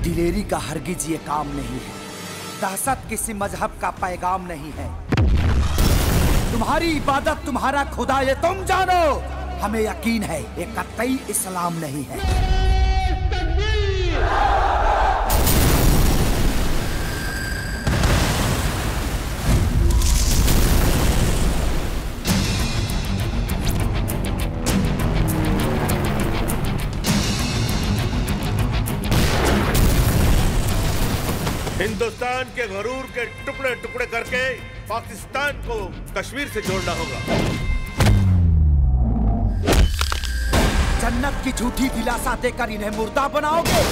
दिलेरी का हरगिज ये काम नहीं है, दहशत किसी मजहब का पैगाम नहीं है। तुम्हारी इबादत तुम्हारा खुदा ये तुम जानो, हमें यकीन है ये कतई इस्लाम नहीं है। हिंदुस्तान के गरूर के टुकड़े टुकड़े करके पाकिस्तान को कश्मीर से जोड़ना होगा। जन्नत की झूठी दिलासा देकर इन्हें मुर्दा बनाओगे?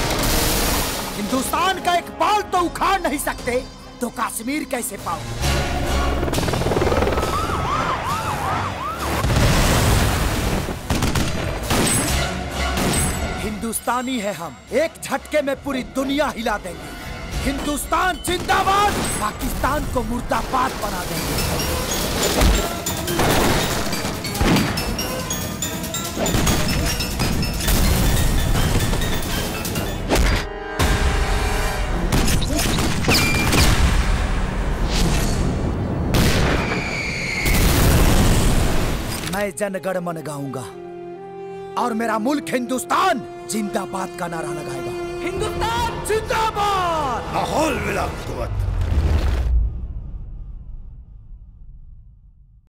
हिंदुस्तान का एक बाल तो उखाड़ नहीं सकते, तो कश्मीर कैसे पाओगे? हिंदुस्तानी है हम, एक झटके में पूरी दुनिया हिला देंगे। हिंदुस्तान जिंदाबाद, पाकिस्तान को मुर्दाबाद बना देंगे। मैं जनगण मन गाऊंगा और मेरा मुल्क हिंदुस्तान जिंदाबाद का नारा लगाएगा। हिंदुस्तान जिंदाबाद। माहौल मिला कुवत।